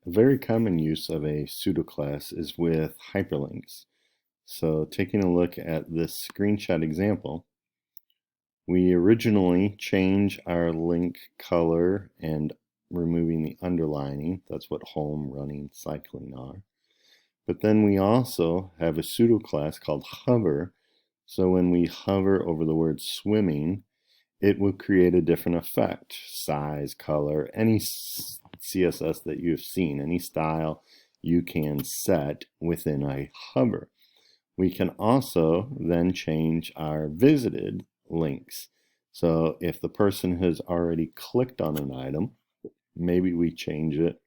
A very common use of a pseudo-class is with hyperlinks. So taking a look at this screenshot example, we originally change our link color and removing the underlining. That's what home, running, cycling are. But then we also have a pseudo-class called hover. So when we hover over the word swimming, it will create a different effect, size, color, any CSS that you've seen, any style you can set within a hover. We can also then change our visited links. So if the person has already clicked on an item, maybe we change it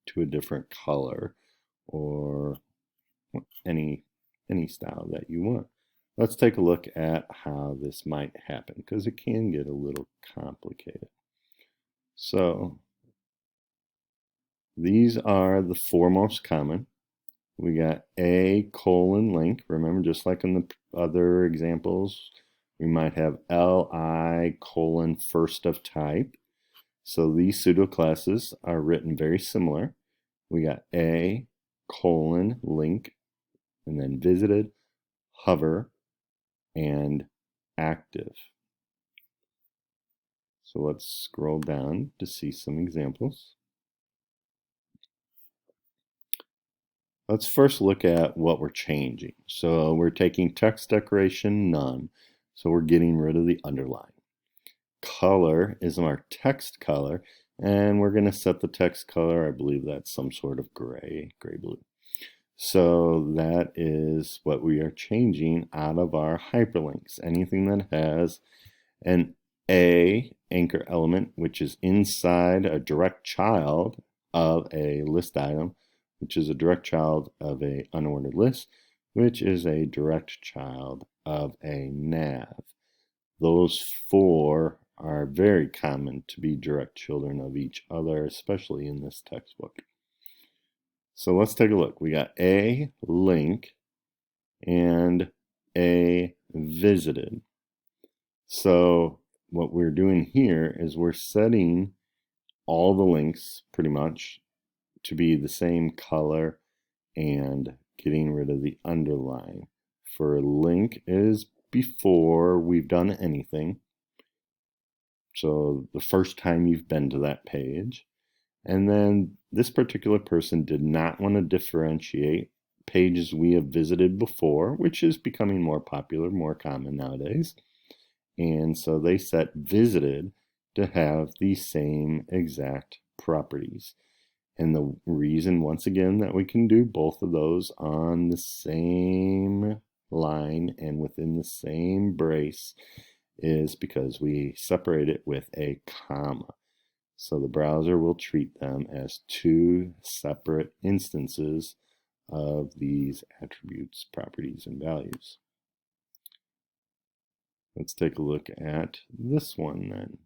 to a different color or any style that you want. Let's take a look at how this might happen because it can get a little complicated. So these are the four most common. We got a colon link. Remember, just like in the other examples, we might have li colon first of type. So these pseudo classes are written very similar. We got a colon link and then visited, hover, and active. So let's scroll down to see some examples. Let's first look at what we're changing. So we're taking text decoration none. So we're getting rid of the underline. Color is our text color, and we're going to set the text color. I believe that's some sort of gray-blue. So that is what we are changing out of our hyperlinks. Anything that has an A anchor element, which is inside a direct child of a list item, which is a direct child of a unordered list, which is a direct child of a nav. Those four are very common to be direct children of each other, especially in this textbook. So let's take a look. We got a link and a visited. So what we're doing here is we're setting all the links pretty much to be the same color and getting rid of the underline. For link is before we've done anything. So the first time you've been to that page. And then this particular person did not want to differentiate pages we have visited before, which is becoming more popular, more common nowadays. And so they set visited to have the same exact properties. And the reason, once again, that we can do both of those on the same line and within the same brace is because we separate it with a comma. So the browser will treat them as two separate instances of these attributes, properties, and values. Let's take a look at this one then.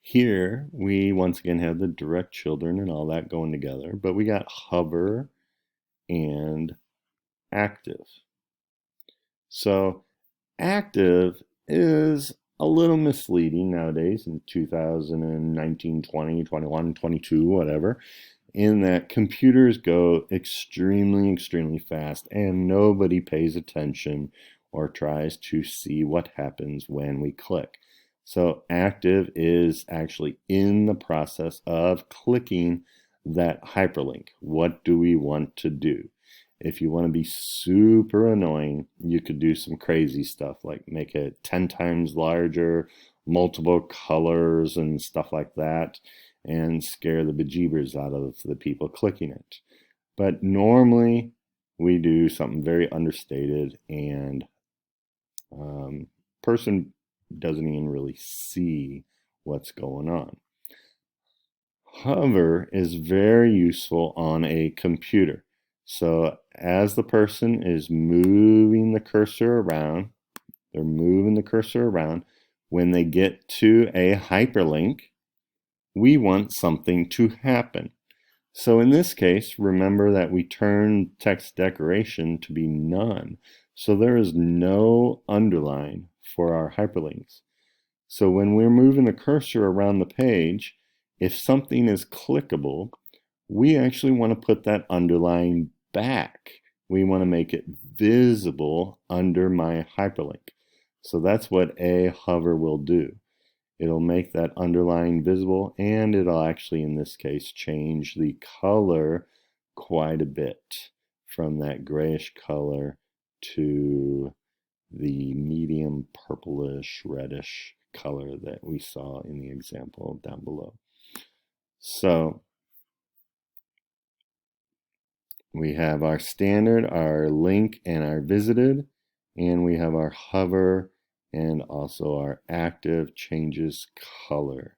Here, we once again have the direct children and all that going together, but we got hover and active. So active is a little misleading nowadays in 2019, 20, 21, 22, whatever, in that computers go extremely fast and nobody pays attention or tries to see what happens when we click. So active is actually in the process of clicking that hyperlink. What do we want to do? If you want to be super annoying, you could do some crazy stuff like make it 10 times larger, multiple colors and stuff like that, and scare the bejeebers out of the people clicking it. But normally we do something very understated and person doesn't even really see what's going on. Hover is very useful on a computer. So as the person is moving the cursor around, they're moving the cursor around. When they get to a hyperlink, we want something to happen. So in this case, remember that we turn text decoration to be none. So there is no underline for our hyperlinks. So when we're moving the cursor around the page, if something is clickable, we actually want to put that underline back. We want to make it visible under my hyperlink. So that's what a hover will do. It'll make that underline visible, and it'll actually, in this case, change the color quite a bit from that grayish color to the medium purplish, reddish color that we saw in the example down below. So we have our standard, our link, and our visited, and we have our hover and also our active changes color.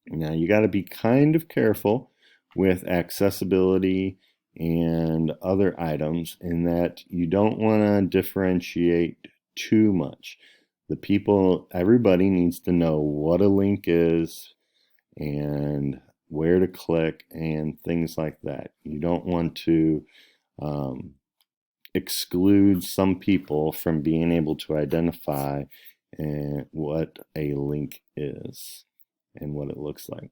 Now you got to be kind of careful with accessibility and other items in that you don't want to differentiate too much. Everybody needs to know what a link is and where to click and things like that. You don't want to exclude some people from being able to identify what a link is and what it looks like.